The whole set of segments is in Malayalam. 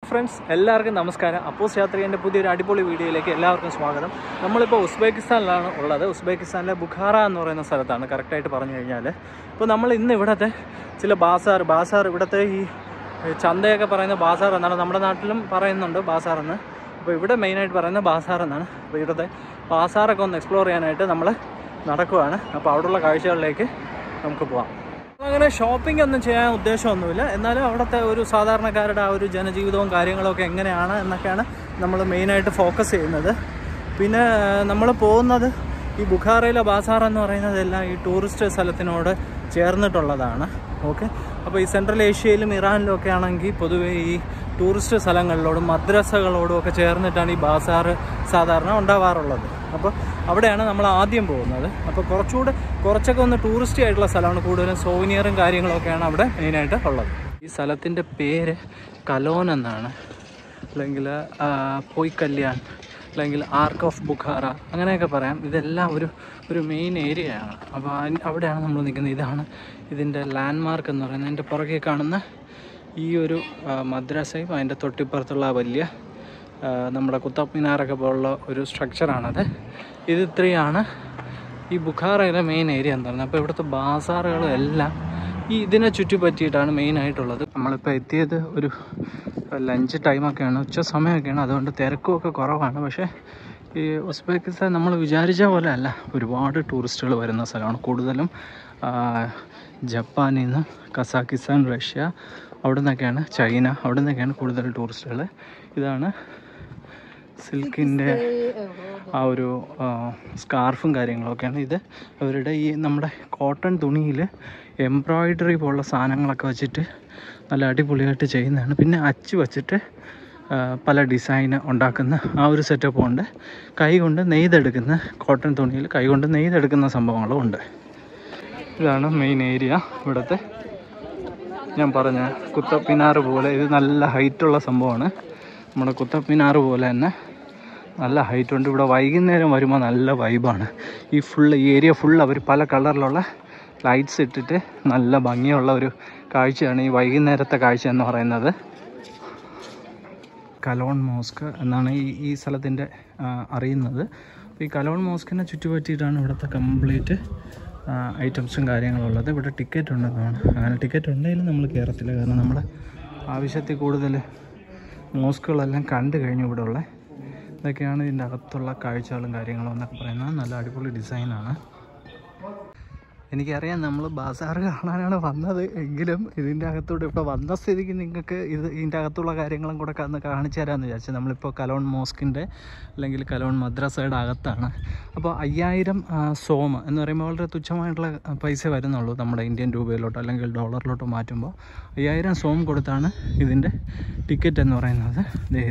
ഫ്രണ്ട്സ് എല്ലാവർക്കും നമസ്കാരം. അപ്പോസ് യാത്രികൻ്റെ പുതിയൊരു അടിപൊളി വീഡിയോയിലേക്ക് എല്ലാവർക്കും സ്വാഗതം. നമ്മളിപ്പോൾ ഉസ്ബെക്കിസ്ഥാനിലാണ് ഉള്ളത്. ഉസ്ബെക്കിസ്ഥാനിലെ ബുഖാറ എന്ന് പറയുന്ന സ്ഥലത്താണ് കറക്റ്റായിട്ട് പറഞ്ഞു കഴിഞ്ഞാൽ. ഇപ്പോൾ നമ്മൾ ഇന്ന് ഇവിടുത്തെ ചില ബാസാർ ഇവിടുത്തെ ഈ ചന്തയൊക്കെ പറയുന്ന ബാസാർ എന്നാണ്. നമ്മുടെ നാട്ടിലും പറയുന്നുണ്ട് ബാസാർ എന്ന്. അപ്പോൾ ഇവിടെ മെയിനായിട്ട് പറയുന്നത് ബാസാർ എന്നാണ്. അപ്പോൾ ഇവിടുത്തെ ബാസാറൊക്കെ ഒന്ന് എക്സ്പ്ലോർ ചെയ്യാനായിട്ട് നമ്മൾ നടക്കുവാണ്. അപ്പോൾ അവിടെയുള്ള കാഴ്ചകളിലേക്ക് നമുക്ക് പോകാം. അങ്ങനെ ഷോപ്പിംഗ് ഒന്നും ചെയ്യാൻ ഉദ്ദേശമൊന്നുമില്ല, എന്നാലും അവിടുത്തെ ഒരു സാധാരണക്കാരുടെ ആ ഒരു ജനജീവിതവും കാര്യങ്ങളൊക്കെ എങ്ങനെയാണ് എന്നൊക്കെയാണ് നമ്മൾ മെയിനായിട്ട് ഫോക്കസ് ചെയ്യുന്നത്. പിന്നെ നമ്മൾ പോകുന്നത് ഈ ബുഖാറയിലെ ബാസാർ എന്ന് പറയുന്നതെല്ലാം ഈ ടൂറിസ്റ്റ് സ്ഥലത്തിനോട് ചേർന്നിട്ടുള്ളതാണ്. ഓക്കെ, അപ്പോൾ ഈ സെൻട്രൽ ഏഷ്യയിലും ഇറാനിലും ഒക്കെ ആണെങ്കിൽ പൊതുവേ ഈ ടൂറിസ്റ്റ് സ്ഥലങ്ങളിലോടും മദ്രസകളോടും ഒക്കെ ചേർന്നിട്ടാണ് ഈ ബാസാർ സാധാരണ ഉണ്ടാവാറുള്ളത്. അപ്പോൾ അവിടെയാണ് നമ്മൾ ആദ്യം പോകുന്നത്. അപ്പോൾ കുറച്ചൊക്കെ ഒന്ന് ടൂറിസ്റ്റി ആയിട്ടുള്ള സ്ഥലമാണ്. കൂടുതലും സോവിനിയറും കാര്യങ്ങളൊക്കെയാണ് അവിടെ മെയിനായിട്ട് ഉള്ളത്. ഈ സ്ഥലത്തിൻ്റെ പേര് കലോൻ എന്നാണ്, അല്ലെങ്കിൽ പോയ് കല്യാൺ, അല്ലെങ്കിൽ ആർക്ക് ഓഫ് ബുഖാറ, അങ്ങനെയൊക്കെ പറയാം. ഇതെല്ലാം ഒരു മെയിൻ ഏരിയയാണ്. അപ്പോൾ അവിടെയാണ് നമ്മൾ നിൽക്കുന്നത്. ഇതാണ് ഇതിൻ്റെ ലാൻഡ്മാർക്ക് എന്ന് പറയുന്നത്. അതിൻ്റെ പുറകെ കാണുന്ന ഈ ഒരു മദ്രസയും അതിൻ്റെ തൊട്ടിപ്പുറത്തുള്ള വലിയ നമ്മുടെ കുത്തബ് മിനാറൊക്കെ പോലുള്ള ഒരു സ്ട്രക്ചറാണത്. ഇത് ഇത്രയാണ് ഈ ബുഖാറയിലെ മെയിൻ ഏരിയ എന്ന് പറയുന്നത്. അപ്പോൾ ഇവിടുത്തെ ബാസാറുകളും എല്ലാം ഇതിനെ ചുറ്റിപ്പറ്റിയിട്ടാണ് മെയിനായിട്ടുള്ളത്. നമ്മളിപ്പോൾ എത്തിയത് ഒരു ലഞ്ച് ടൈമൊക്കെയാണ്, ഉച്ച സമയമൊക്കെയാണ്. അതുകൊണ്ട് തിരക്കുമൊക്കെ കുറവാണ്. പക്ഷേ ഈ ഉസ്ബെക്കിസ്ഥാൻ നമ്മൾ വിചാരിച്ച പോലെ അല്ല, ഒരുപാട് ടൂറിസ്റ്റുകൾ വരുന്ന സ്ഥലമാണ്. കൂടുതലും ജപ്പാനിൽ നിന്ന്, കസാക്കിസ്ഥാൻ, റഷ്യ, അവിടെ നിന്നൊക്കെയാണ്, ചൈന, അവിടെ നിന്നൊക്കെയാണ് കൂടുതൽ ടൂറിസ്റ്റുകൾ. ഇതാണ് സിൽക്കിൻ്റെ ആ ഒരു സ്കാർഫും കാര്യങ്ങളൊക്കെയാണ്. ഇത് അവരുടെ ഈ നമ്മുടെ കോട്ടൺ തുണിയിൽ എംബ്രോയിഡറി പോലുള്ള സാധനങ്ങളൊക്കെ വെച്ചിട്ട് നല്ല അടിപൊളിയായിട്ട് ചെയ്യുന്നതാണ്. പിന്നെ അച്ച് വച്ചിട്ട് പല ഡിസൈൻ ഉണ്ടാക്കുന്ന ആ ഒരു സെറ്റപ്പും ഉണ്ട്. കൈകൊണ്ട് നെയ്തെടുക്കുന്ന, കോട്ടൺ തുണിയിൽ കൈകൊണ്ട് നെയ്തെടുക്കുന്ന സംഭവങ്ങളും ഉണ്ട്. ഇതാണ് മെയിൻ ഏരിയ. ഇവിടുത്തെ ഞാൻ പറഞ്ഞ കുത്തബ് മിനാർ പോലെ ഇത് നല്ല ഹൈറ്റുള്ള സംഭവമാണ്. നമ്മുടെ കുത്തബ് മിനാർ പോലെ തന്നെ നല്ല ഹൈറ്റ് ഉണ്ട്. ഇവിടെ വൈകുന്നേരം വരുമ്പോൾ നല്ല വൈബാണ്. ഈ ഏരിയ ഫുൾ അവർ പല കളറിലുള്ള ലൈറ്റ്സ് ഇട്ടിട്ട് നല്ല ഭംഗിയുള്ള ഒരു കാഴ്ചയാണ് ഈ വൈകുന്നേരത്തെ കാഴ്ച എന്ന് പറയുന്നത്. കലോൺ മോസ്ക് എന്നാണ് ഈ സ്ഥലത്തിൻ്റെ അറിയുന്നത്. അപ്പോൾ ഈ കലോൺ മോസ്കിനെ ചുറ്റുപറ്റിയിട്ടാണ് ഇവിടുത്തെ കംപ്ലീറ്റ് ഐറ്റംസും കാര്യങ്ങളുള്ളത്. ഇവിടെ ടിക്കറ്റ് ഉണ്ടെന്നാണ്. അങ്ങനെ ടിക്കറ്റ് ഉണ്ടെങ്കിലും നമ്മൾ കയറത്തില്ല, കാരണം നമ്മുടെ ആവശ്യത്തിൽ കൂടുതൽ മോസ്കുകളെല്ലാം കണ്ടു കഴിഞ്ഞു. ഇവിടെ ഉള്ള ഇതൊക്കെയാണ് ഇതിൻ്റെ അകത്തുള്ള കാഴ്ചകളും കാര്യങ്ങളും എന്നൊക്കെ പറയുന്നത്. നല്ല അടിപൊളി ഡിസൈനാണ്. എനിക്കറിയാം നമ്മൾ ബാസാർ കാണാനാണ് വന്നത്, എങ്കിലും ഇതിൻ്റെ അകത്തൂടെ ഇപ്പോൾ വന്ന സ്ഥിതിക്ക് നിങ്ങൾക്ക് ഇതിൻ്റെ അകത്തുള്ള കാര്യങ്ങളും കൂടെ ഒന്ന് കാണിച്ചു തരാമെന്ന് വിചാരിച്ചു. നമ്മളിപ്പോൾ കലോൺ മോസ്കിൻ്റെ അല്ലെങ്കിൽ കലോൺ മദ്രസയുടെ അകത്താണ്. അപ്പോൾ 5000 സോം എന്ന് പറയുമ്പോൾ വളരെ തുച്ഛമായിട്ടുള്ള പൈസ വരുന്നുള്ളൂ നമ്മുടെ ഇന്ത്യൻ രൂപയിലോട്ടോ അല്ലെങ്കിൽ ഡോളറിലോട്ടോ മാറ്റുമ്പോൾ. 5000 സോം കൊടുത്താണ് ഇതിൻ്റെ ടിക്കറ്റ് എന്ന് പറയുന്നത്.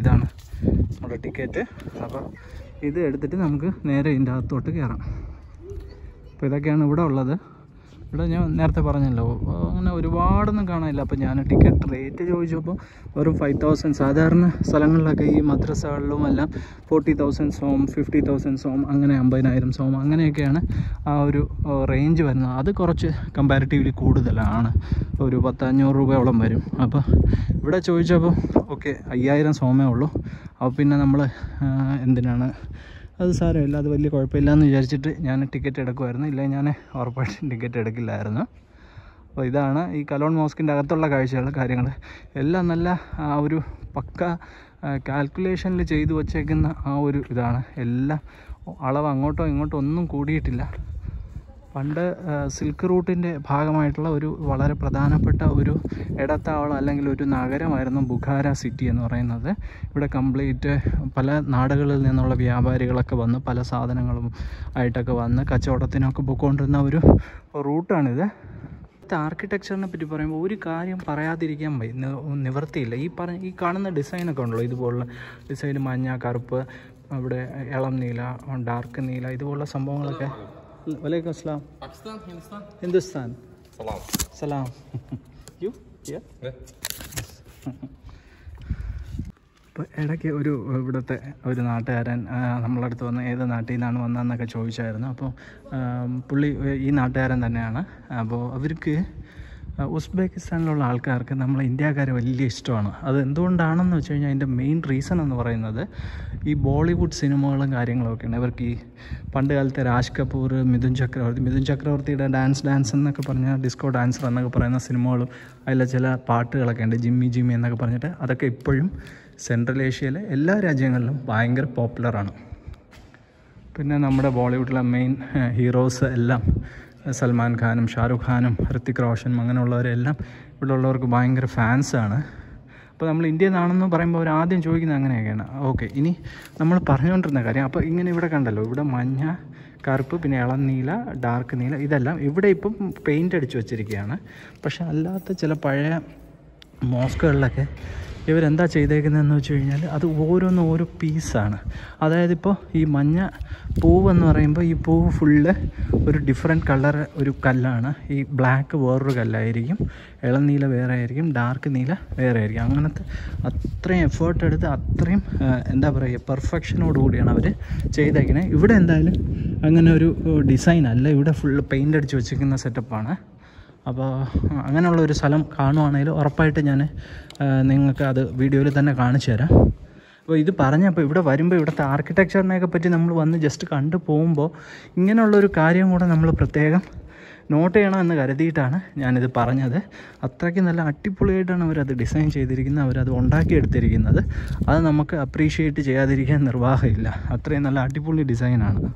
ഇതാണ് നമ്മുടെ ടിക്കറ്റ്. അപ്പോൾ ഇത് എടുത്തിട്ട് നമുക്ക് നേരെ ഇതിൻ്റെ അകത്തോട്ട് കയറാം. അപ്പോൾ ഇതൊക്കെയാണ് ഇവിടെ ഉള്ളത്. ഇവിടെ ഞാൻ നേരത്തെ പറഞ്ഞല്ലോ, അങ്ങനെ ഒരുപാടൊന്നും കാണാനില്ല. അപ്പോൾ ഞാൻ ടിക്കറ്റ് റേറ്റ് ചോദിച്ചപ്പോൾ വെറും 5000. സാധാരണ സ്ഥലങ്ങളിലൊക്കെ ഈ മദ്രസകളിലും എല്ലാം 40,000 സോം, 50,000 സോം, അങ്ങനെ 50,000 സോം, അങ്ങനെയൊക്കെയാണ് ആ ഒരു റേഞ്ച് വരുന്നത്. അത് കുറച്ച് കമ്പാരിറ്റീവ്ലി കൂടുതലാണ്, ഒരു 10-500 രൂപയോളം വരും. അപ്പോൾ ഇവിടെ ചോദിച്ചപ്പോൾ ഓക്കെ 5000 സോമേ ഉള്ളൂ. അപ്പോൾ പിന്നെ നമ്മൾ എന്തിനാണ്, അത് സാരമില്ല, അത് വലിയ കുഴപ്പമില്ല എന്ന് വിചാരിച്ചിട്ട് ഞാൻ ടിക്കറ്റ് എടുക്കുമായിരുന്നു. ഇല്ലെങ്കിൽ ഞാൻ ഉറപ്പായിട്ടും ടിക്കറ്റ് എടുക്കില്ലായിരുന്നു. അപ്പോൾ ഇതാണ് ഈ കലോൺ മോസ്കിൻ്റെ അകത്തുള്ള കാഴ്ചകൾ, കാര്യങ്ങൾ എല്ലാം നല്ല ആ ഒരു പക്ക കാൽക്കുലേഷനിൽ ചെയ്തു വച്ചേക്കുന്ന ആ ഒരു ഇതാണ്. എല്ലാം അളവ് അങ്ങോട്ടോ ഇങ്ങോട്ടോ ഒന്നും കൂടിയിട്ടില്ല. പണ്ട് സിൽക്ക് റൂട്ടിൻ്റെ ഭാഗമായിട്ടുള്ള ഒരു വളരെ പ്രധാനപ്പെട്ട ഒരു ഇടത്താവളം അല്ലെങ്കിൽ ഒരു നഗരമായിരുന്നു ബുഖാര സിറ്റി എന്ന് പറയുന്നത്. ഇവിടെ കംപ്ലീറ്റ് പല നാടുകളിൽ നിന്നുള്ള വ്യാപാരികളൊക്കെ വന്ന് പല സാധനങ്ങളും ആയിട്ടൊക്കെ വന്ന് കച്ചവടത്തിനൊക്കെ പോയിക്കൊണ്ടിരുന്ന ഒരു റൂട്ടാണിത്. ആർക്കിടെക്ചറിനെ പറ്റി പറയുമ്പോൾ ഒരു കാര്യം പറയാതിരിക്കാൻ നിവർത്തിയില്ല. ഈ കാണുന്ന ഡിസൈനൊക്കെ ഉണ്ടല്ലോ, ഇതുപോലുള്ള ഡിസൈൻ, മഞ്ഞ, കറുപ്പ്, അവിടെ ഇളം നീല, ഡാർക്ക് നീല, ഇതുപോലുള്ള സംഭവങ്ങളൊക്കെ. വലൈക്കും അസ്സലാം. പാകിസ്ഥാൻ, ഹിന്ദുസ്ഥാൻ. സലാം. യു ഇപ്പോൾ ഇടയ്ക്ക് ഇവിടുത്തെ ഒരു നാട്ടുകാരൻ നമ്മളടുത്ത് വന്ന് ഏത് നാട്ടിൽ നിന്നാണ് വന്നതെന്നൊക്കെ ചോദിച്ചായിരുന്നു. അപ്പോൾ പുള്ളി ഈ നാട്ടുകാരൻ തന്നെയാണ്. അപ്പോൾ അവർക്ക് ഉസ്ബെക്കിസ്ഥാനിലുള്ള ആൾക്കാർക്ക് നമ്മളെ ഇന്ത്യക്കാരെ വലിയ ഇഷ്ടമാണ്. അത് എന്തുകൊണ്ടാണെന്ന് വെച്ച് കഴിഞ്ഞാൽ അതിൻ്റെ മെയിൻ റീസൺ എന്ന് പറയുന്നത് ഈ ബോളിവുഡ് സിനിമകളും കാര്യങ്ങളൊക്കെയാണ്. ഇവർക്ക് ഈ പണ്ട് കാലത്തെ രാജ് കപൂർ, മിഥുൻ ചക്രവർത്തിയുടെ ഡാൻസ് എന്നൊക്കെ പറഞ്ഞാൽ ഡിസ്കോ ഡാൻസർ എന്നൊക്കെ പറയുന്ന സിനിമകളും അതിലെ ചില പാട്ടുകളൊക്കെ ഉണ്ട്, ജിമ്മി എന്നൊക്കെ പറഞ്ഞിട്ട്. അതൊക്കെ ഇപ്പോഴും സെൻട്രൽ ഏഷ്യയിലെ എല്ലാ രാജ്യങ്ങളിലും ഭയങ്കര പോപ്പുലറാണ്. പിന്നെ നമ്മുടെ ബോളിവുഡിലെ മെയിൻ ഹീറോസ് എല്ലാം സൽമാൻ ഖാനും ഷാറുഖ് ഖാനും ഹൃത്തിക് റോഷനും അങ്ങനെയുള്ളവരെല്ലാം ഇവിടെ ഉള്ളവർക്ക് ഭയങ്കര ഫാൻസാണ്. അപ്പോൾ നമ്മൾ ഇന്ത്യയിൽ നിന്നാണെന്ന് പറയുമ്പോൾ അവർ ആദ്യം ചോദിക്കുന്നത് അങ്ങനെയൊക്കെയാണ്. ഓക്കെ, ഇനി നമ്മൾ പറഞ്ഞുകൊണ്ടിരുന്ന കാര്യം, അപ്പോൾ ഇങ്ങനെ ഇവിടെ കണ്ടല്ലോ, ഇവിടെ മഞ്ഞ, കറുപ്പ്, പിന്നെ ഇളം നീല, ഡാർക്ക് നീല, ഇതെല്ലാം ഇവിടെ ഇപ്പം പെയിൻ്റ് അടിച്ച് വെച്ചിരിക്കുകയാണ്. പക്ഷേ അല്ലാത്ത ചില പഴയ മോസ്കുകളിലൊക്കെ ഇവരെന്താ ചെയ്തേക്കുന്നതെന്ന് വെച്ച് കഴിഞ്ഞാൽ അത് ഓരോന്നും ഓരോ പീസാണ്. അതായത് ഇപ്പോൾ ഈ മഞ്ഞ പൂവെന്ന് പറയുമ്പോൾ ഈ പൂവ് ഫുള്ള് ഒരു ഡിഫറെൻറ്റ് കളർ ഒരു കല്ലാണ്. ഈ ബ്ലാക്ക് വേറൊരു കല്ലായിരിക്കും, ഇളം നീല വേറെ ആയിരിക്കും, ഡാർക്ക് നീല വേറെ ആയിരിക്കും. അങ്ങനത്തെ അത്രയും എഫേർട്ട് എടുത്ത് അത്രയും എന്താ പറയുക പെർഫെക്ഷനോട് കൂടിയാണ് അവർ ചെയ്തേക്കുന്നത്. ഇവിടെ എന്തായാലും അങ്ങനെ ഒരു ഡിസൈൻ അല്ല, ഇവിടെ ഫുള്ള് പെയിൻ്റ് അടിച്ച് വെച്ചിരിക്കുന്ന സെറ്റപ്പാണ്. അപ്പോൾ അങ്ങനെയുള്ളൊരു സ്ഥലം കാണുവാണെങ്കിൽ ഉറപ്പായിട്ട് ഞാൻ നിങ്ങൾക്ക് അത് വീഡിയോയിൽ തന്നെ കാണിച്ചു തരാം. അപ്പോൾ ഇത് പറഞ്ഞപ്പോൾ ഇവിടെ വരുമ്പോൾ ഇവിടുത്തെ ആർക്കിടെക്ചറിനെയൊക്കെ പറ്റി നമ്മൾ വന്ന് ജസ്റ്റ് കണ്ടു പോകുമ്പോൾ ഇങ്ങനെയുള്ളൊരു കാര്യം കൂടെ നമ്മൾ പ്രത്യേകം നോട്ട് ചെയ്യണമെന്ന് കരുതിയിട്ടാണ് ഞാനിത് പറഞ്ഞത്. അത്രയ്ക്ക് നല്ല അടിപൊളിയായിട്ടാണ് അവരത് ഡിസൈൻ ചെയ്തിരിക്കുന്നത്, അവരത് ഉണ്ടാക്കിയെടുത്തിരിക്കുന്നത്. അത് നമുക്ക് അപ്രീഷിയേറ്റ് ചെയ്യാതിരിക്കാൻ നിർവാഹമില്ല. അത്രയും നല്ല അടിപൊളി ഡിസൈനാണ്.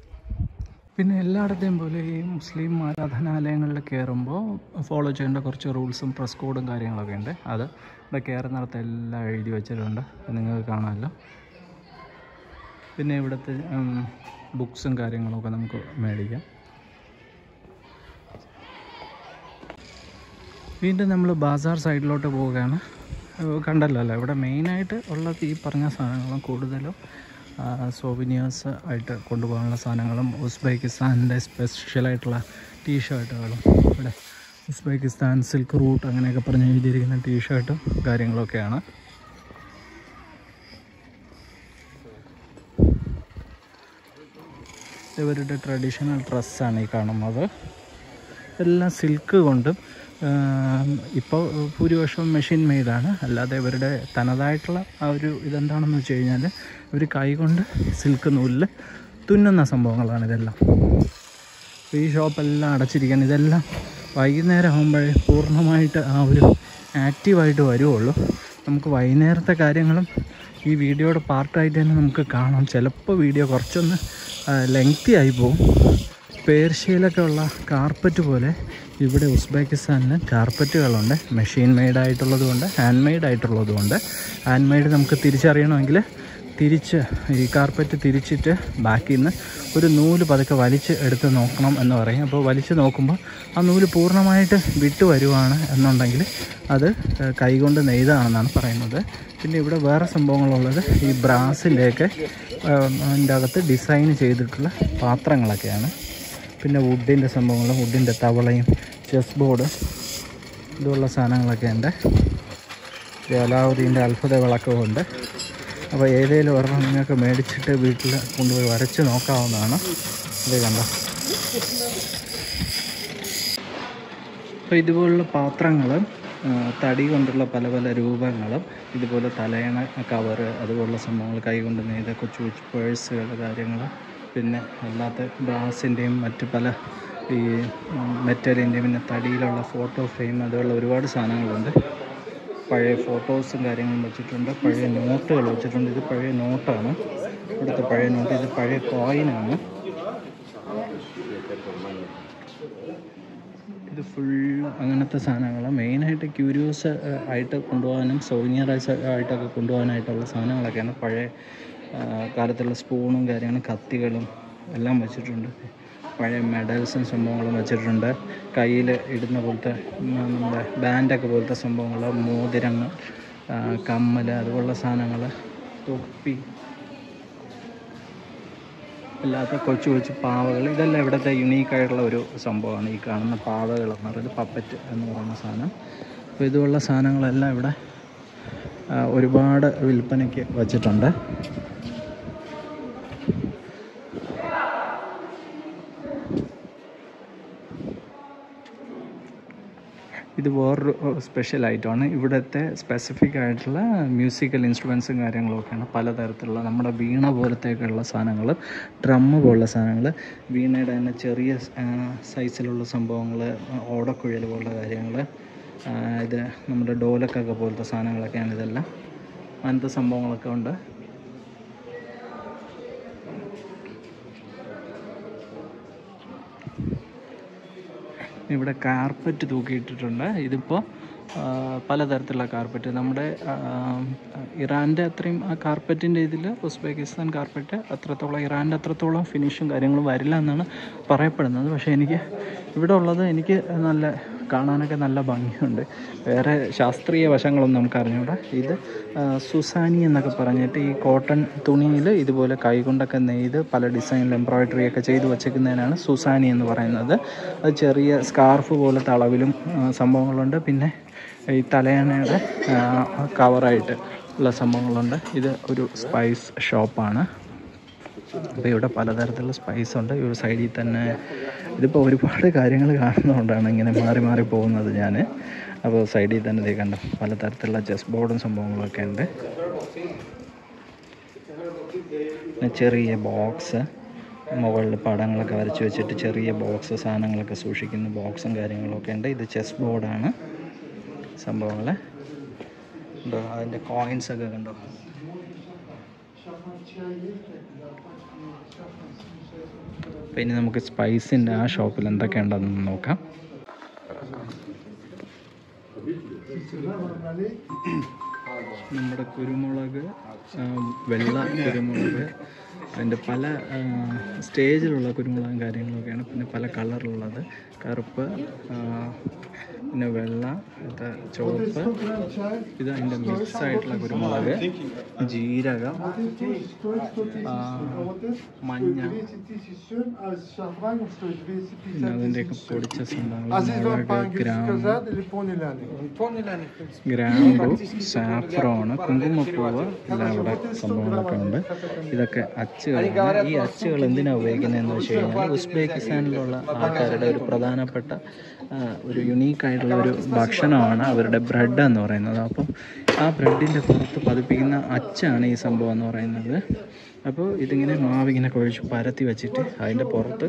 പിന്നെ എല്ലായിടത്തെയും പോലെ ഈ മുസ്ലിം ആരാധനാലയങ്ങളിൽ കയറുമ്പോൾ ഫോളോ ചെയ്യേണ്ട കുറച്ച് റൂൾസും ഡ്രസ് കോഡും കാര്യങ്ങളൊക്കെ ഉണ്ട്. അത് ഇവിടെ കയറുന്നിടത്ത് എല്ലാം എഴുതി വെച്ചിട്ടുണ്ട്, നിങ്ങൾക്ക് കാണാമല്ലോ. പിന്നെ ഇവിടുത്തെ ബുക്സും കാര്യങ്ങളൊക്കെ നമുക്ക് മേടിക്കാം. വീണ്ടും നമ്മൾ ബാസാർ സൈഡിലോട്ട് പോവുകയാണ്. കണ്ടല്ലോ അല്ലേ, ഇവിടെ മെയിനായിട്ട് ഉള്ളത് ഈ പറഞ്ഞ സാധനങ്ങളും കൂടുതലും സോവിനിയേഴ്സ് ആയിട്ട് കൊണ്ടുപോകാനുള്ള സാധനങ്ങളും ഉസ്ബെക്കിസ്ഥാനിൻ്റെ സ്പെഷ്യലായിട്ടുള്ള ടീഷർട്ടുകളും, ഇവിടെ ഉസ്ബെക്കിസ്ഥാൻ സിൽക്ക് റൂട്ട് അങ്ങനെയൊക്കെ പറഞ്ഞ് എഴുതിയിരിക്കുന്ന ടീഷർട്ടും കാര്യങ്ങളൊക്കെയാണ്. ഇവരുടെ ട്രഡീഷണൽ ഡ്രസ്സാണ് ഈ കാണുന്നത്. എല്ലാം സിൽക്ക് കൊണ്ടും ഇപ്പോൾ ഭൂരിപക്ഷം മെഷീൻ മെയ്ഡാണ്. അല്ലാതെ ഇവരുടെ തനതായിട്ടുള്ള ആ ഒരു ഇതെന്താണെന്ന് വെച്ച് കഴിഞ്ഞാൽ ഇവർ കൈകൊണ്ട് സിൽക്ക് നൂലിൽ തുന്നുന്ന സംഭവങ്ങളാണ് ഇതെല്ലാം. ഈ ഷോപ്പെല്ലാം അടച്ചിരിക്കുകയാണ്. ഇതെല്ലാം വൈകുന്നേരം ആകുമ്പോഴേ പൂർണ്ണമായിട്ട് ആ ഒരു ആക്റ്റീവായിട്ട് വരുവുള്ളൂ. നമുക്ക് വൈകുന്നേരത്തെ കാര്യങ്ങളും ഈ വീഡിയോയുടെ പാർട്ടായിട്ട് തന്നെ നമുക്ക് കാണാം. ചിലപ്പോൾ വീഡിയോ കുറച്ചൊന്ന് ലെങ്തി ആയി പോകും. പേർഷ്യയിലൊക്കെ ഉള്ള കാർപ്പറ്റ് പോലെ ഇവിടെ ഉസ്ബെക്കിസ്ഥാനിൽ കാർപ്പറ്റുകളുണ്ട്. മെഷീൻ മെയ്ഡായിട്ടുള്ളതുകൊണ്ട് ഹാൻഡ് മെയ്ഡ് ആയിട്ടുള്ളതുകൊണ്ട്. ഹാൻഡ് മെയ്ഡ് നമുക്ക് തിരിച്ചറിയണമെങ്കിൽ ഈ കാർപ്പറ്റ് തിരിച്ചിട്ട് ബാക്കിൽ നിന്ന് ഒരു നൂല് പതുക്കെ വലിച്ച് എടുത്ത് നോക്കണം എന്ന് പറയും. അപ്പോൾ വലിച്ച് നോക്കുമ്പോൾ ആ നൂല് പൂർണ്ണമായിട്ട് വിട്ടു വരുവാണ് എന്നുണ്ടെങ്കിൽ അത് കൈകൊണ്ട് നെയ്താണെന്നാണ് പറയുന്നത്. പിന്നെ ഇവിടെ വേറെ സംഭവങ്ങളുള്ളത് ഈ ബ്രാസിൻ്റെയൊക്കെ അതിൻ്റെ അകത്ത് ഡിസൈൻ ചെയ്തിട്ടുള്ള പാത്രങ്ങളൊക്കെയാണ്. പിന്നെ വുഡിൻ്റെ സംഭവങ്ങളും, വുഡിൻ്റെ തവളയും ചെസ് ബോർഡ് ഇതുള്ള സാധനങ്ങളൊക്കെ ഉണ്ട്. അലാവുദ്ദീൻ്റെ അത്ഭുത വിളക്കുമുണ്ട്. അപ്പോൾ ഏതെങ്കിലും ഒരെണ്ണം നിങ്ങൾക്ക് മേടിച്ചിട്ട് വീട്ടിൽ കൊണ്ടുപോയി വരച്ച് നോക്കാവുന്നതാണ്. ഇത് കണ്ടോ. അപ്പോൾ ഇതുപോലുള്ള പാത്രങ്ങളും തടി കൊണ്ടുള്ള പല പല രൂപങ്ങളും, ഇതുപോലെ തലയണ കവറ്, അതുപോലുള്ള സംഭവങ്ങൾ, കൈകൊണ്ട് നെയ്ത കൊച്ചു കൊച്ചു പേഴ്സുകൾ, കാര്യങ്ങൾ, പിന്നെ അല്ലാത്ത ബ്രാസിൻ്റെയും മറ്റ് പല ഈ മെറ്റലിൻ്റെയും പിന്നെ തടിയിലുള്ള ഫോട്ടോ ഫ്രെയിം, അതുപോലുള്ള ഒരുപാട് സാധനങ്ങളുണ്ട്. പഴയ ഫോട്ടോസും കാര്യങ്ങളും വെച്ചിട്ടുണ്ട്. പഴയ നോട്ടുകൾ വെച്ചിട്ടുണ്ട്. ഇത് പഴയ നോട്ടാണ്, ഇവിടുത്തെ പഴയ നോട്ട്. ഇത് പഴയ കോയിനാണ്. ഇത് ഫുള്ള് അങ്ങനത്തെ സാധനങ്ങൾ. മെയിനായിട്ട് ക്യൂരിയോസ് ആയിട്ട് കൊണ്ടുപോകാനും സൗനിയറൈസ് ആയിട്ടൊക്കെ കൊണ്ടുപോകാനായിട്ടുള്ള സാധനങ്ങളൊക്കെയാണ്. പഴയ കാലത്തുള്ള സ്പൂണും കാര്യങ്ങളും കത്തികളും എല്ലാം വെച്ചിട്ടുണ്ട്. പഴയ മെഡൽസും സംഭവങ്ങളും വെച്ചിട്ടുണ്ട്. കയ്യിൽ ഇടുന്ന പോലത്തെ നമ്മുടെ ബാൻഡൊക്കെ പോലത്തെ സംഭവങ്ങൾ, മോതിരങ്ങൾ, കമ്മൽ, അതുപോലുള്ള സാധനങ്ങൾ, തൊപ്പി, അല്ലാത്ത കൊച്ചു കൊച്ചു പാവകൾ, ഇതെല്ലാം ഇവിടുത്തെ യുണീക്കായിട്ടുള്ള ഒരു സംഭവമാണ്. ഈ കാണുന്ന പാവകൾ എന്ന് പറയുന്നത് പപ്പറ്റ് എന്ന് പറയുന്ന സാധനം. അപ്പോൾ ഇതുപോലുള്ള സാധനങ്ങളെല്ലാം ഇവിടെ ഒരുപാട് വിൽപ്പനയ്ക്ക് വച്ചിട്ടുണ്ട്. ഇത് വേറൊരു സ്പെഷ്യൽ ഐറ്റമാണ്. ഇവിടുത്തെ സ്പെസിഫിക് ആയിട്ടുള്ള മ്യൂസിക്കൽ ഇൻസ്ട്രുമെൻസും കാര്യങ്ങളൊക്കെയാണ്. പലതരത്തിലുള്ള നമ്മുടെ വീണ പോലത്തേക്കുള്ള സാധനങ്ങൾ, ഡ്രമ്മ് പോലുള്ള സാധനങ്ങൾ, വീണയുടെ തന്നെ ചെറിയ സൈസിലുള്ള സംഭവങ്ങൾ, ഓടക്കുഴൽ പോലുള്ള കാര്യങ്ങൾ, ഇത് നമ്മുടെ ഡോലക്കൊക്കെ പോലത്തെ സാധനങ്ങളൊക്കെയാണ് ഇതെല്ലാം. അങ്ങനത്തെ സംഭവങ്ങളൊക്കെ ഉണ്ട്. ഇവിടെ കാർപ്പറ്റ് തൂക്കിയിട്ടിട്ടുണ്ട്. ഇതിപ്പോൾ പലതരത്തിലുള്ള കാർപ്പറ്റ്, നമ്മുടെ ഇറാൻ്റെ അത്രയും ആ കാർപ്പറ്റിൻ്റെ ഇതിൽ ഉസ്ബെക്കിസ്ഥാൻ കാർപ്പറ്റ് അത്രത്തോളം, ഇറാൻ്റെ അത്രത്തോളം ഫിനിഷും കാര്യങ്ങളും വരില്ല എന്നാണ് പറയപ്പെടുന്നത്. പക്ഷേ എനിക്ക് ഇവിടെ ഉള്ളത് എനിക്ക് നല്ല കാണാനൊക്കെ നല്ല ഭംഗിയുണ്ട്. വേറെ ശാസ്ത്രീയ വശങ്ങളൊന്നും നമുക്ക് അറിഞ്ഞൂടാ. ഇത് സുസാനി എന്നൊക്കെ പറഞ്ഞിട്ട് ഈ കോട്ടൺ തുണിയിൽ ഇതുപോലെ കൈകൊണ്ടൊക്കെ നെയ്ത് പല ഡിസൈനിൽ എംബ്രോയ്ഡറി ഒക്കെ ചെയ്ത് വച്ചേക്കുന്നതിനാണ് സുസാനി എന്ന് പറയുന്നത്. അത് ചെറിയ സ്കാർഫ് പോലത്തെ അളവിലും സംഭവങ്ങളുണ്ട്. പിന്നെ ഈ തലയണയുടെ കവറായിട്ട് ഉള്ള സംഭവങ്ങളുണ്ട്. ഇത് ഒരു സ്പൈസ് ഷോപ്പാണ്. അപ്പോൾ ഇവിടെ പലതരത്തിലുള്ള സ്പൈസ് ഉണ്ട്. ഈ ഒരു സൈഡിൽ തന്നെ ഇതിപ്പോൾ ഒരുപാട് കാര്യങ്ങൾ കാണുന്നതുകൊണ്ടാണ് ഇങ്ങനെ മാറി മാറി പോകുന്നത് ഞാൻ. അപ്പോൾ സൈഡിൽ തന്നെ ഇത് കണ്ടു പലതരത്തിലുള്ള ചെസ് ബോർഡും സംഭവങ്ങളൊക്കെ ഉണ്ട്. ചെറിയ ബോക്സ്, മുകളിൽ പടങ്ങളൊക്കെ വരച്ച് വെച്ചിട്ട് ചെറിയ ബോക്സ്, സാധനങ്ങളൊക്കെ സൂക്ഷിക്കുന്ന ബോക്സും കാര്യങ്ങളൊക്കെ ഉണ്ട്. ഇത് ചെസ് ബോർഡാണ് സംഭവങ്ങൾ. ഉണ്ടോ അതിൻ്റെ കോയിൻസൊക്കെ കണ്ടോ. പിന്നെ നമുക്ക് സ്പൈസിൻ്റെ ആ ഷോപ്പിൽ എന്തൊക്കെ ഉണ്ടെന്ന് നോക്കാം. നമ്മുടെ കുരുമുളക്, വെള്ള കുരുമുളക്, അതിൻ്റെ പല സ്റ്റേജിലുള്ള കുരുമുളകും കാര്യങ്ങളൊക്കെയാണ്. പിന്നെ പല കളറിലുള്ളത്, കറുപ്പ്, പിന്നെ വെള്ള, ഇത് ചുവപ്പ്, ഇത് അതിൻ്റെ മിക്സായിട്ടുള്ള കുരുമുളക്, ജീരകം, മഞ്ഞ, പിന്നെ അതിൻ്റെയൊക്കെ പൊടിച്ച സംഭവങ്ങൾ, ഗ്രാമ്പു, സാഫ്രോണ്, കുങ്കുമപ്പൂവ്, എല്ലാം ഇവിടെ സംഭവങ്ങളൊക്കെ ഉണ്ട്. ഇതൊക്കെ അച്ചുകളാണ്. ഈ അച്ചുകൾ എന്തിനാണ് ഉപയോഗിക്കുന്നതെന്ന് വെച്ച് കഴിഞ്ഞാൽ ഉസ്ബെക്കിസ്ഥാനിലുള്ള ആൾക്കാരുടെ ഒരു പ്രധാനപ്പെട്ട ഒരു യുണീക്കായിട്ടുള്ള ഒരു ഭക്ഷണമാണ് അവരുടെ ബ്രെഡ് എന്ന് പറയുന്നത്. അപ്പം ആ ബ്രെഡിൻ്റെ പുറത്ത് പതിപ്പിക്കുന്ന അച്ചാണ് ഈ സംഭവം എന്ന് പറയുന്നത്. അപ്പോൾ ഇതിങ്ങനെ മാവിങ്ങനെ കുഴച്ച് പരത്തി വെച്ചിട്ട് അതിൻ്റെ പുറത്ത്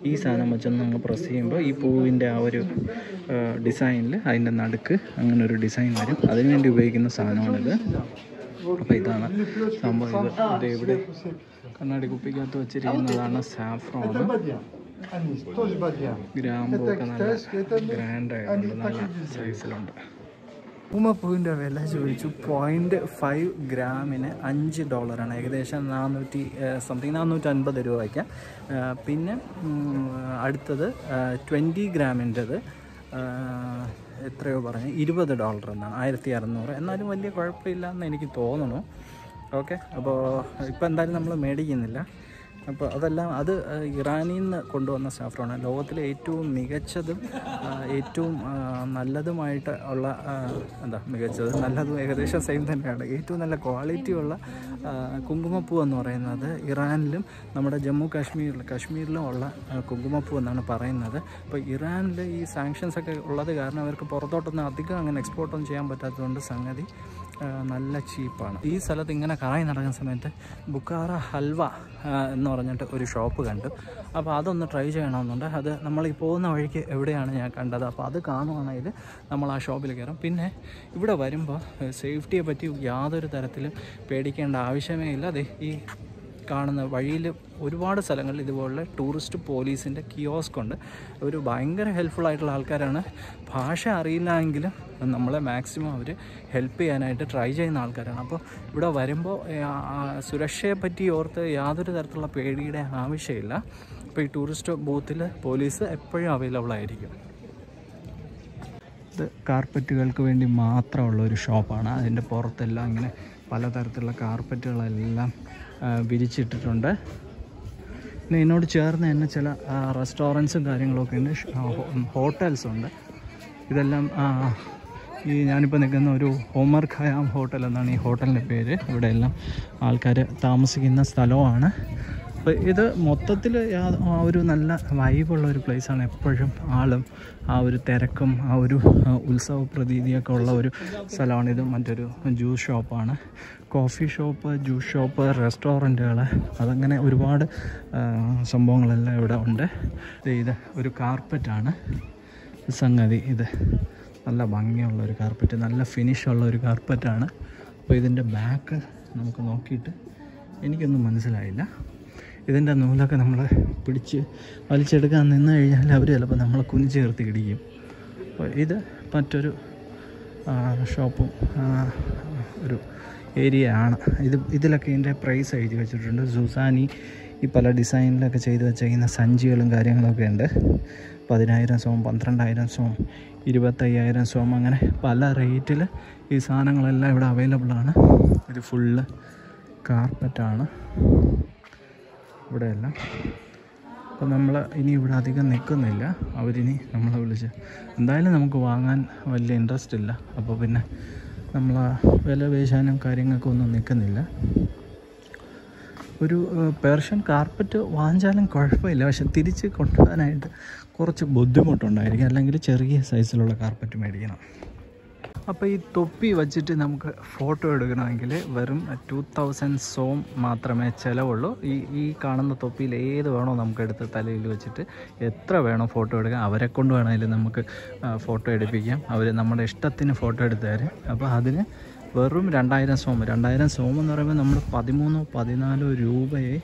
ഈ സാധനം വെച്ചൊന്ന് അങ്ങ് പ്രസ് ചെയ്യുമ്പോൾ ഈ പൂവിൻ്റെ ആ ഒരു ഡിസൈനിൽ അതിൻ്റെ നടുക്ക് അങ്ങനെ ഒരു ഡിസൈൻ വരും. അതിനുവേണ്ടി ഉപയോഗിക്കുന്ന സാധനമാണിത്. അപ്പോൾ ഇതാണ് സംഭവം. ഇത് ഇവിടെ കണ്ണാടി കുപ്പിക്കകത്ത് വെച്ചിരിക്കുന്നതാണ് സാഫ്രോണ്. ഗ്രാമ്പൊക്കെ നല്ല ഗ്രാൻഡായിട്ടുണ്ട്, നല്ല സൈസിലുണ്ട്. കുങ്കുമപ്പൂവിൻ്റെ വില ചോദിച്ചു. 0.5 ഗ്രാമിന് $5, ഏകദേശം 450 രൂപയ്ക്ക്. പിന്നെ അടുത്തത് 20 ഗ്രാമിൻ്റെത് എത്രയോ പറഞ്ഞു, $20 എന്നാണ്, 1600. എന്നാലും വലിയ കുഴപ്പമില്ല എന്ന് എനിക്ക് തോന്നുന്നു. ഓക്കെ, അപ്പോൾ ഇപ്പോൾ എന്തായാലും നമ്മൾ മേടിക്കുന്നില്ല. അപ്പോൾ അതെല്ലാം അത് ഇറാനിൽ നിന്ന് കൊണ്ടുവന്ന സാഫ്രോണ്. ലോകത്തിലെ ഏറ്റവും മികച്ചതും ഏറ്റവും നല്ലതുമായിട്ട് ഉള്ള മികച്ചത് നല്ലതും ഏകദേശം സെയിം തന്നെയാണ്. ഏറ്റവും നല്ല ക്വാളിറ്റിയുള്ള കുങ്കുമപ്പൂ എന്ന് പറയുന്നത് ഇറാനിലും നമ്മുടെ ജമ്മു കാശ്മീരിലും ഉള്ള കുങ്കുമപ്പൂ എന്നാണ് പറയുന്നത്. അപ്പോൾ ഇറാനിൽ ഈ സാങ്ഷൻസ് ഒക്കെ ഉള്ളത് കാരണം അവർക്ക് പുറത്തോട്ടൊന്നും അധികം അങ്ങനെ എക്സ്പോർട്ടൊന്നും ചെയ്യാൻ പറ്റാത്തതുകൊണ്ട് സംഗതി നല്ല ചീപ്പാണ്. ഈ സ്ഥലത്ത് ഇങ്ങനെ കറങ്ങി നടക്കുന്ന സമയത്ത് ബുക്കാറ ഹൽവ എന്ന് പറഞ്ഞിട്ട് ഒരു ഷോപ്പ് കണ്ടു. അപ്പോൾ അതൊന്ന് ട്രൈ ചെയ്യണമെന്നുണ്ട്. അത് നമ്മൾ ഈ പോകുന്ന വഴിക്ക് എവിടെയാണ് ഞാൻ കണ്ടത്. അപ്പോൾ അത് കാണുവാണെങ്കിൽ നമ്മൾ ആ ഷോപ്പിൽ കയറും. പിന്നെ ഇവിടെ വരുമ്പോൾ സേഫ്റ്റിയെ പറ്റി യാതൊരു തരത്തിലും പേടിക്കേണ്ട ആവശ്യമേ ഇല്ല. അതെ, ഈ കാണുന്ന വഴിയിൽ ഒരുപാട് സ്ഥലങ്ങളിൽ ഇതുപോലുള്ള ടൂറിസ്റ്റ് പോലീസിൻ്റെ കിയോസ്ക് ഉണ്ട്. ഒരു ഭയങ്കര ഹെൽപ്ഫുള്ളായിട്ടുള്ള ആൾക്കാരാണ്. ഭാഷ അറിയില്ല എങ്കിലും നമ്മളെ മാക്സിമം അവർ ഹെൽപ്പ് ചെയ്യാനായിട്ട് ട്രൈ ചെയ്യുന്ന ആൾക്കാരാണ്. അപ്പോൾ ഇവിടെ വരുമ്പോൾ സുരക്ഷയെ പറ്റി ഓർത്ത് യാതൊരു തരത്തിലുള്ള പേടിയുടെ ആവശ്യമില്ല. അപ്പോൾ ഈ ടൂറിസ്റ്റ് ബൂത്തിൽ പോലീസ് എപ്പോഴും അവൈലബിൾ ആയിരിക്കും. ഇത് കാർപ്പറ്റുകൾക്ക് വേണ്ടി മാത്രമുള്ള ഒരു ഷോപ്പാണ്. അതിൻ്റെ പുറത്തെല്ലാം ഇങ്ങനെ പലതരത്തിലുള്ള കാർപ്പറ്റുകളെല്ലാം വിരിച്ചിട്ടിട്ടുണ്ട്. പിന്നെ ഇതിനോട് ചേർന്ന് തന്നെ ചില റെസ്റ്റോറൻറ്റ്സും കാര്യങ്ങളൊക്കെ ഉണ്ട്, ഹോട്ടൽസുണ്ട്. ഇതെല്ലാം ഈ ഞാനിപ്പോൾ നിൽക്കുന്ന ഒരു ഒമർ ഖയാം ഹോട്ടൽ എന്നാണ് ഈ ഹോട്ടലിൻ്റെ പേര്. ഇവിടെ എല്ലാം ആൾക്കാർ താമസിക്കുന്ന സ്ഥലമാണ്. അപ്പോൾ ഇത് മൊത്തത്തിൽ ആ ഒരു നല്ല വൈബുള്ള ഒരു പ്ലേസാണ്. എപ്പോഴും ആളും ആ ഒരു തിരക്കും ആ ഒരു ഉത്സവ പ്രതീതിയൊക്കെ ഉള്ള ഒരു സ്ഥലമാണ്. ഇത് മറ്റൊരു ജ്യൂസ് ഷോപ്പാണ്. കോഫി ഷോപ്പ്, ജ്യൂസ് ഷോപ്പ്, റെസ്റ്റോറൻറ്റുകൾ, അതങ്ങനെ ഒരുപാട് സംഭവങ്ങളെല്ലാം ഇവിടെ ഉണ്ട്. ഇത് ഒരു കാർപ്പറ്റാണ് സംഗതി. ഇത് നല്ല ഭംഗിയുള്ള ഒരു കാർപ്പറ്റ്, നല്ല ഫിനിഷുള്ള ഒരു കാർപ്പറ്റാണ്. അപ്പോൾ ഇതിൻ്റെ ബാക്ക് നമുക്ക് നോക്കിയിട്ട് എനിക്കൊന്നും മനസ്സിലായില്ല. ഇതിൻ്റെ നൂലൊക്കെ നമ്മൾ പിടിച്ച് വലിച്ചെടുക്കാൻ നിന്ന് കഴിഞ്ഞാൽ അവർ ചിലപ്പോൾ നമ്മളെ കുനിച്ച് ചേർത്ത് ഇടിക്കും. അപ്പോൾ ഇത് മറ്റൊരു ഷോപ്പും ഒരു ഏരിയ ആണ്. ഇതിലൊക്കെ ഇതിൻ്റെ പ്രൈസ് എഴുതി വെച്ചിട്ടുണ്ട്. സുസാനി ഈ പല ഡിസൈനിലൊക്കെ ചെയ്ത് വെച്ചിരിക്കുന്ന സഞ്ചികളും കാര്യങ്ങളൊക്കെ ഉണ്ട്. 10,000 സോം, 12,000 സോം, 25,000 സോം, അങ്ങനെ പല റേറ്റിൽ ഈ സാധനങ്ങളെല്ലാം ഇവിടെ അവൈലബിളാണ്. ഇത് ഫുള്ള് കാർപ്പറ്റാണ് ഇവിടെയെല്ലാം. അപ്പോൾ നമ്മൾ ഇനി ഇവിടെ അധികം നിൽക്കുന്നില്ല. അവരിനി നമ്മളെ വിളിച്ച് എന്തായാലും നമുക്ക് വാങ്ങാൻ വലിയ ഇൻട്രസ്റ്റ് ഇല്ല. അപ്പോൾ പിന്നെ നമ്മൾ വില പേശാനും കാര്യങ്ങൾക്കൊന്നും നിൽക്കുന്നില്ല. ഒരു പേർഷ്യൻ കാർപ്പറ്റ് വാങ്ങിച്ചാലും കുഴപ്പമില്ല, പക്ഷെ തിരിച്ച് കൊണ്ടുപോകാനായിട്ട് കുറച്ച് ബുദ്ധിമുട്ടുണ്ടായിരിക്കും. അല്ലെങ്കിൽ ചെറിയ സൈസിലുള്ള കാർപ്പറ്റ് മേടിക്കണം. അപ്പോൾ ഈ തൊപ്പി വച്ചിട്ട് നമുക്ക് ഫോട്ടോ എടുക്കണമെങ്കിൽ വെറും 2,000 സോം മാത്രമേ ചിലവുള്ളൂ. ഈ കാണുന്ന തൊപ്പിയിൽ ഏത് വേണോ നമുക്ക് എടുത്ത് തലയിൽ വെച്ചിട്ട് എത്ര വേണോ ഫോട്ടോ എടുക്കാം. അവരെ കൊണ്ട് വേണമെങ്കിലും നമുക്ക് ഫോട്ടോ എടുപ്പിക്കാം. അവർ നമ്മുടെ ഇഷ്ടത്തിന് ഫോട്ടോ എടുത്ത് തരും. അപ്പോൾ അതിന് വെറും 2,000 സോം. 2,000 സോം എന്ന് പറയുമ്പോൾ നമ്മൾ 13-14 രൂപയെ,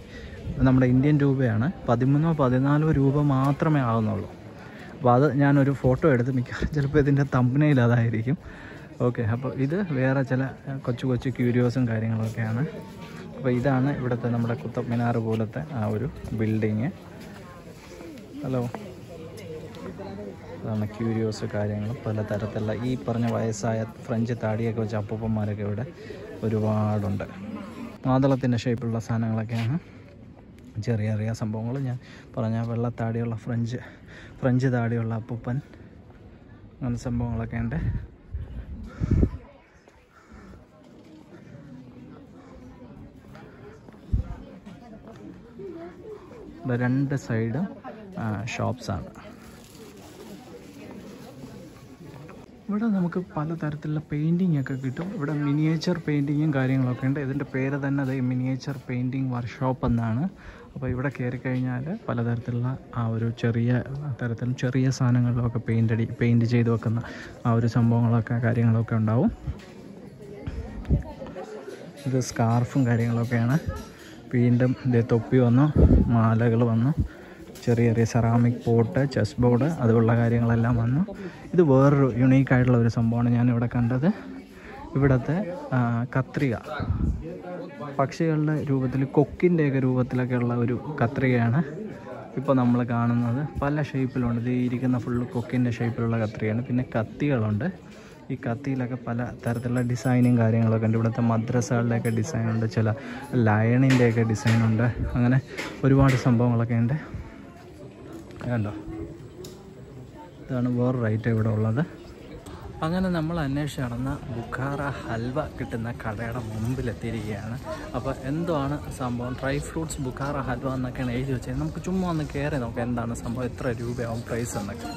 നമ്മുടെ ഇന്ത്യൻ രൂപയാണ്, 13-14 രൂപ മാത്രമേ ആകുന്നുള്ളൂ. അപ്പോൾ അത് ഞാനൊരു ഫോട്ടോ എടുത്ത് മിക്കവാറും ചിലപ്പോൾ ഇതിൻ്റെ തമ്പനയിൽ അതായിരിക്കും. ഓക്കെ, അപ്പോൾ ഇത് വേറെ ചില കൊച്ചു കൊച്ചു ക്യൂരിയോസും കാര്യങ്ങളൊക്കെയാണ്. അപ്പോൾ ഇതാണ് ഇവിടുത്തെ നമ്മുടെ കുത്തബ് മിനാർ പോലത്തെ ആ ഒരു ബിൽഡിങ്. ഹലോ, അതാണ് ക്യൂരിയോസ് കാര്യങ്ങൾ പലതരത്തിലുള്ള ഈ പറഞ്ഞ വയസ്സായ ഫ്രഞ്ച് താടിയൊക്കെ വെച്ച അപ്പൂപ്പന്മാരൊക്കെ ഇവിടെ ഒരുപാടുണ്ട്. മാതളത്തിൻ്റെ ഷേപ്പിലുള്ള സാധനങ്ങളൊക്കെയാണ്. ചെറിയ ചെറിയ സംഭവങ്ങൾ ഞാൻ പറഞ്ഞ വെള്ളത്താടിയുള്ള ഫ്രഞ്ച് താടിയുള്ള അപ്പൂപ്പൻ, അങ്ങനെ സംഭവങ്ങളൊക്കെ ഉണ്ട്. രണ്ട് സൈഡും ഷോപ്സാണ്. ഇവിടെ നമുക്ക് പലതരത്തിലുള്ള പെയിൻറ്റിങ് ഒക്കെ കിട്ടും. ഇവിടെ മിനിയേച്ചർ പെയിൻറ്റിങ്ങും കാര്യങ്ങളൊക്കെ ഉണ്ട്. ഇതിൻ്റെ പേര് തന്നെ അത് മിനിയേച്ചർ പെയിൻറ്റിങ് വർക്ക്ഷോപ്പ് എന്നാണ്. അപ്പോൾ ഇവിടെ കയറി കഴിഞ്ഞാൽ പലതരത്തിലുള്ള ആ ഒരു ചെറിയ സാധനങ്ങളിലൊക്കെ പെയിൻറ്റ് ചെയ്ത് വെക്കുന്ന ആ ഒരു സംഭവങ്ങളൊക്കെ കാര്യങ്ങളൊക്കെ ഉണ്ടാവും. ഇത് സ്കാർഫും കാര്യങ്ങളൊക്കെയാണ്. വീണ്ടും ഇത് തൊപ്പി വന്നു, മാലകൾ വന്നു, ചെറിയ ചെറിയ സെറാമിക് പോട്ട്, ചെസ് ബോർഡ്, അതുപോലുള്ള കാര്യങ്ങളെല്ലാം വന്നു. ഇത് വേറൊരു യുണീക്കായിട്ടുള്ള ഒരു സംഭവമാണ് ഞാനിവിടെ കണ്ടത്. ഇവിടുത്തെ കത്രിക, പക്ഷികളുടെ രൂപത്തിൽ, കൊക്കിൻ്റെയൊക്കെ രൂപത്തിലൊക്കെ ഉള്ള ഒരു കത്രികയാണ് ഇപ്പോൾ നമ്മൾ കാണുന്നത്. പല ഷേപ്പിലുണ്ട്. ഇത് ഇരിക്കുന്ന ഫുള്ള് കൊക്കിൻ്റെ ഷേപ്പിലുള്ള കത്രികയാണ്. പിന്നെ കത്തികളുണ്ട്. ഈ കത്തിയിലൊക്കെ പല തരത്തിലുള്ള ഡിസൈനും കാര്യങ്ങളൊക്കെ ഉണ്ട്. ഇവിടുത്തെ മദ്രസകളുടെയൊക്കെ ഡിസൈനുണ്ട്, ചില ലയണിൻ്റെയൊക്കെ ഡിസൈനുണ്ട്, അങ്ങനെ ഒരുപാട് സംഭവങ്ങളൊക്കെ ഉണ്ട്. കണ്ടോ, ഇതാണ് വേറൊരു ഐറ്റം ഇവിടെ ഉള്ളത്. അങ്ങനെ നമ്മൾ അന്വേഷിച്ച് നടന്ന ബുഖാറ ഹൽവ കിട്ടുന്ന കടയുടെ മുമ്പിലെത്തിയിരിക്കുകയാണ്. അപ്പോൾ എന്താണ് സംഭവം, ഡ്രൈ ഫ്രൂട്ട്സ് ബുഖാറ ഹൽവ എന്നൊക്കെയാണ് എഴുതി വെച്ചത്. നമുക്ക് ചുമ്മാ ഒന്ന് കയറി നോക്കാം എന്താണ് സംഭവം, എത്ര രൂപയാവും പ്രൈസ് എന്നൊക്കെ.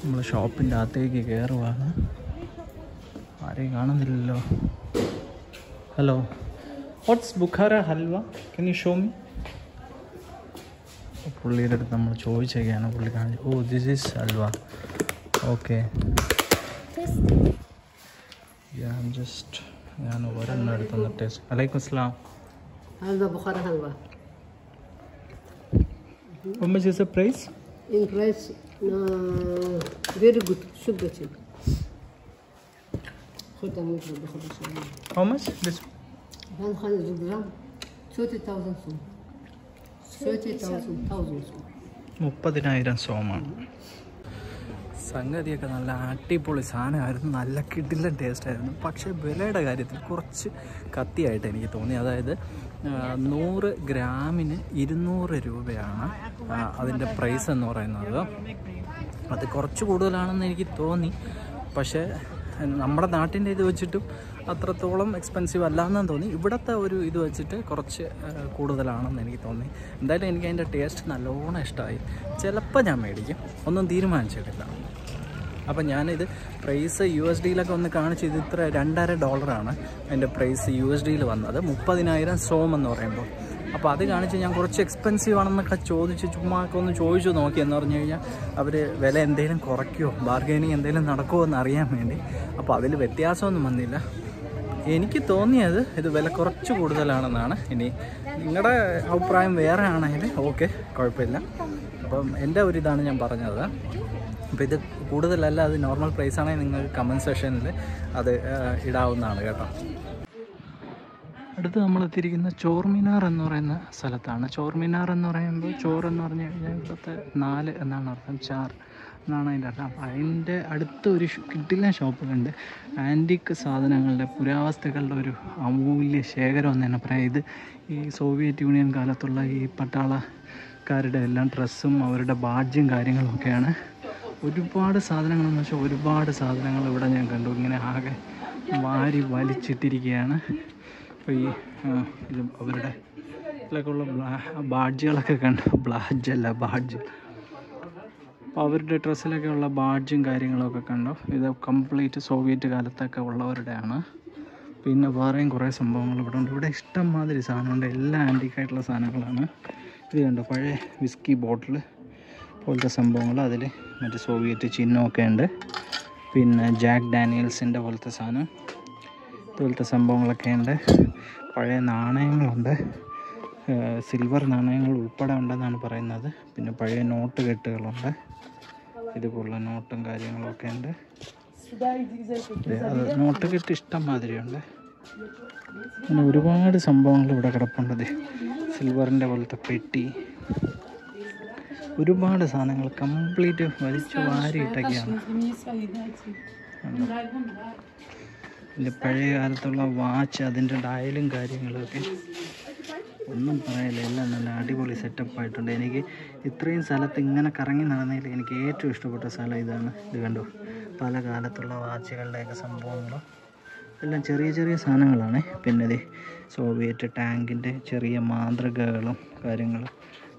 നമ്മൾ ഷോപ്പിൻ്റെ അകത്തേക്ക് കയറുവാണ്. ആരെയും കാണുന്നില്ലല്ലോ. Hello, what's Bukhara halwa, can you show me? പുള്ളിയുടെ അടുത്ത് നമ്മൾ ചോദിച്ചൊക്കെയാണ്. പുള്ളി കാണിച്ചു, oh this is halwa, okay. ഞാൻ ഒരെണ്ണം എടുത്തൊന്ന് ടേസ്റ്റ്. വലൈക്കും അസ്സലാം. هذا بخار حلوى. How much is the price? In price, very good. Sugar cheap. How much this? 100 gram, 30,000 soom. 30,000 soom. 30,000 സോമാണ്. സംഗതിയൊക്കെ നല്ല അടിപൊളി സാധനമായിരുന്നു, നല്ല കിടിലൻ ടേസ്റ്റായിരുന്നു. പക്ഷേ വിലയുടെ കാര്യത്തിൽ കുറച്ച് കത്തിയായിട്ട് എനിക്ക് തോന്നി. അതായത് 100 ഗ്രാമിന് 200 രൂപയാണ് അതിൻ്റെ പ്രൈസ് എന്ന് പറയുന്നത്. അത് കുറച്ച് കൂടുതലാണെന്ന് എനിക്ക് തോന്നി. പക്ഷേ നമ്മുടെ നാട്ടിൻ്റെ ഇത് വെച്ചിട്ടും അത്രത്തോളം എക്സ്പെൻസീവ് അല്ലാന്നെന്ന് തോന്നി. ഇവിടുത്തെ ഒരു ഇത് വെച്ചിട്ട് കുറച്ച് കൂടുതലാണെന്ന് എനിക്ക് തോന്നി. എന്തായാലും എനിക്ക് അതിൻ്റെ ടേസ്റ്റ് നല്ലോണം ഇഷ്ടമായി. ചിലപ്പോൾ ഞാൻ മേടിക്കും, ഒന്നും തീരുമാനിച്ചിട്ടില്ല. അപ്പം ഞാനിത് പ്രൈസ് USDയിലൊക്കെ ഒന്ന് കാണിച്ച്, ഇത് ഇത്ര $2.5 അതിൻ്റെ പ്രൈസ് USDയിൽ വന്നത്. 30,000 സോം എന്ന് പറയുമ്പോൾ. അപ്പോൾ അത് കാണിച്ച് ഞാൻ കുറച്ച് എക്സ്പെൻസീവ് ആണെന്നൊക്കെ ചോദിച്ച് ചുമ്മാ ഒക്കെ ഒന്ന് ചോദിച്ചു നോക്കി. എന്ന് പറഞ്ഞു കഴിഞ്ഞാൽ അവർ വില എന്തെങ്കിലും കുറയ്ക്കുമോ, ബാർഗൈനിങ് എന്തെങ്കിലും നടക്കുമോ എന്ന് അറിയാൻ വേണ്ടി. അപ്പോൾ അതിൽ വ്യത്യാസമൊന്നും വന്നില്ല. എനിക്ക് തോന്നിയത് ഇത് വില കുറച്ച് കൂടുതലാണെന്നാണ്. ഇനി നിങ്ങളുടെ അഭിപ്രായം വേറെ ആണെങ്കിൽ ഓക്കെ, കുഴപ്പമില്ല. അപ്പം എൻ്റെ ഒരു ഇതാണ് ഞാൻ പറഞ്ഞത്. അപ്പോൾ ഇത് കൂടുതലല്ല, അത് നോർമൽ പ്രൈസ് ആണെങ്കിൽ നിങ്ങൾക്ക് കമൻറ്റ് സെക്ഷനിൽ അത് ഇടാവുന്നതാണ് കേട്ടോ. അടുത്ത് നമ്മൾ എത്തിയിരിക്കുന്ന ചോർമിനാർ എന്ന് പറയുന്ന സ്ഥലത്താണ്. ചോർമിനാർ എന്ന് പറയുമ്പോൾ ചോറെന്ന് പറഞ്ഞു കഴിഞ്ഞാൽ ഇവിടുത്തെ 4 എന്നാണ് അർത്ഥം, 4 എന്നാണ് അതിൻ്റെ അർത്ഥം. അപ്പോൾ അതിൻ്റെ അടുത്തൊരു കിട്ടില്ല ഷോപ്പുകളുണ്ട്. ആൻറ്റിക് സാധനങ്ങളുടെ, പുരാവസ്തുക്കളുടെ ഒരു അമൂല്യ ശേഖരം എന്ന് തന്നെ പറയാം. ഇത് ഈ സോവിയറ്റ് യൂണിയൻ കാലത്തുള്ള ഈ പട്ടാളക്കാരുടെ എല്ലാം ഡ്രസ്സും അവരുടെ ബാഡ്ജും കാര്യങ്ങളൊക്കെയാണ്. ഒരുപാട് സാധനങ്ങളെന്ന് വെച്ചാൽ ഒരുപാട് സാധനങ്ങൾ ഇവിടെ ഞാൻ കണ്ടു. ഇങ്ങനെ ആകെ വാരി വലിച്ചിട്ടിരിക്കുകയാണ്. അപ്പോൾ ഈ ഇത് അവരുടെ ഇതിലൊക്കെ ഉള്ള ബാഡ്ജുകളൊക്കെ കണ്ടു. ബാഡ്ജ്. അപ്പോൾ അവരുടെ ഡ്രസ്സിലൊക്കെ ഉള്ള ബാഡ്ജും കാര്യങ്ങളൊക്കെ കണ്ടു. ഇത് കംപ്ലീറ്റ് സോവിയറ്റ് കാലത്തൊക്കെ ഉള്ളവരുടെയാണ്. പിന്നെ വേറെയും കുറേ സംഭവങ്ങൾ ഇവിടെ ഉണ്ട്. ഇവിടെ ഇഷ്ടം മാതിരി സാധനമുണ്ട്. എല്ലാം ആൻറ്റിക്കായിട്ടുള്ള സാധനങ്ങളാണ്. ഇത് കണ്ടോ, പഴയ വിസ്കി ബോട്ടിൽ പോലത്തെ സംഭവങ്ങൾ, അതിൽ മറ്റേ സോവിയറ്റ് ചിഹ്നമൊക്കെ ഉണ്ട്. പിന്നെ ജാക്ക് ഡാനിയൽസിൻ്റെ പോലത്തെ സാധനം, ഇതുപോലത്തെ സംഭവങ്ങളൊക്കെ ഉണ്ട്. പഴയ നാണയങ്ങളുണ്ട്, സിൽവർ നാണയങ്ങൾ ഉൾപ്പെടെ ഉണ്ടെന്നാണ് പറയുന്നത്. പിന്നെ പഴയ നോട്ട് കെട്ടുകളുണ്ട്, ഇതുപോലുള്ള നോട്ടും കാര്യങ്ങളൊക്കെ ഉണ്ട്. അത് നോട്ട് കെട്ട് ഇഷ്ടം മാതിരിയുണ്ട്. അങ്ങനെ ഒരുപാട് സംഭവങ്ങൾ ഇവിടെ കിടപ്പുണ്ട്. സിൽവറിൻ്റെ പോലത്തെ പെട്ടി, ഒരുപാട് സാധനങ്ങൾ കംപ്ലീറ്റ് വലിച്ചു വാരിയിട്ടൊക്കെയാണ്. പിന്നെ പഴയ കാലത്തുള്ള വാച്ച്, അതിൻ്റെ ഡയലും കാര്യങ്ങളൊക്കെ ഒന്നും പറയില്ല, എല്ലാം നല്ല അടിപൊളി സെറ്റപ്പായിട്ടുണ്ട്. എനിക്ക് ഇത്രയും സ്ഥലത്ത് ഇങ്ങനെ കറങ്ങി നടന്നതിൽ എനിക്ക് ഏറ്റവും ഇഷ്ടപ്പെട്ട സ്ഥലം ഇതാണ്. ഇത് കണ്ടു, പല കാലത്തുള്ള വാച്ചുകളുടെയൊക്കെ സംഭവങ്ങളും എല്ലാം ചെറിയ ചെറിയ സാധനങ്ങളാണ്. പിന്നെ ഇത് സോവിയറ്റ് ടാങ്കിൻ്റെ ചെറിയ മാതൃകകളും കാര്യങ്ങളും,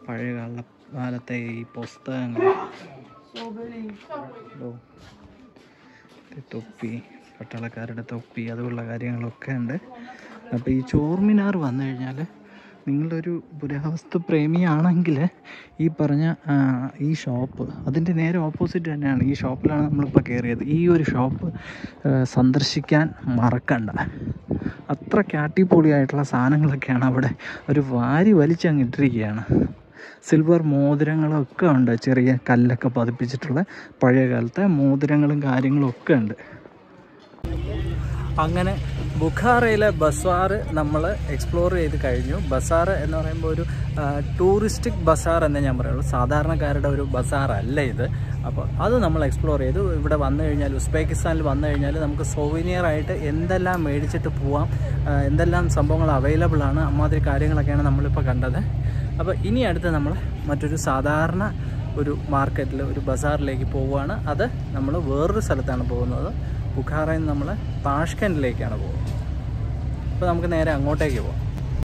പഴയ കാലത്തെ ഈ പുസ്തകങ്ങൾ, തൊപ്പി, പട്ടാളക്കാരുടെ തൊപ്പി, അതുപോലുള്ള കാര്യങ്ങളൊക്കെ ഉണ്ട്. അപ്പോൾ ഈ ചോർമിനാർ വന്നു കഴിഞ്ഞാൽ നിങ്ങളൊരു പുരാവസ്തു പ്രേമിയാണെങ്കിൽ ഈ പറഞ്ഞ ഈ ഷോപ്പ് അതിൻ്റെ നേരെ ഓപ്പോസിറ്റ് തന്നെയാണ്. ഈ ഷോപ്പിലാണ് നമ്മളിപ്പോൾ കയറിയത്. ഈ ഒരു ഷോപ്പ് സന്ദർശിക്കാൻ മറക്കണ്ട. അത്ര കാട്ടിപ്പൊളിയായിട്ടുള്ള സാധനങ്ങളൊക്കെയാണ് അവിടെ. ഒരു വാരി വലിച്ചങ്ങിട്ടിരിക്കുകയാണ്. സിൽവർ മോതിരങ്ങളൊക്കെ ഉണ്ട്, ചെറിയ കല്ലൊക്കെ പതിപ്പിച്ചിട്ടുള്ള പഴയ കാലത്തെ മോതിരങ്ങളും കാര്യങ്ങളും ഒക്കെ ഉണ്ട്. അങ്ങനെ ബുഖാറയിലെ ബസാർ നമ്മൾ എക്സ്പ്ലോർ ചെയ്ത് കഴിഞ്ഞു. ബസാർ എന്ന് പറയുമ്പോൾ ഒരു ടൂറിസ്റ്റിക് ബസാർ എന്നേ ഞാൻ പറയുള്ളൂ, സാധാരണക്കാരുടെ ഒരു ബസാർ അല്ല ഇത്. അപ്പോൾ അത് നമ്മൾ എക്സ്പ്ലോർ ചെയ്തു. ഇവിടെ വന്നു കഴിഞ്ഞാൽ, ഉസ്ബെക്കിസ്ഥാനിൽ വന്നു കഴിഞ്ഞാൽ നമുക്ക് സോവിനിയറായിട്ട് എന്തെല്ലാം മേടിച്ചിട്ട് പോവാം, എന്തെല്ലാം സംഭവങ്ങൾ അവൈലബിൾ ആണ്, അമ്മാതിരി കാര്യങ്ങളൊക്കെയാണ് നമ്മളിപ്പോൾ കണ്ടത്. അപ്പോൾ ഇനി അടുത്ത് നമ്മൾ മറ്റൊരു സാധാരണ ഒരു മാർക്കറ്റിൽ, ഒരു ബസാറിലേക്ക് പോവുകയാണ്. അത് നമ്മൾ വേറൊരു സ്ഥലത്താണ് പോകുന്നത്. ബുഖാറയിൽ നിന്ന് നമ്മൾ താഷ്കൻഡിലേക്കാണ് പോകുന്നത്. അപ്പോൾ നമുക്ക് നേരെ അങ്ങോട്ടേക്ക് പോകാം.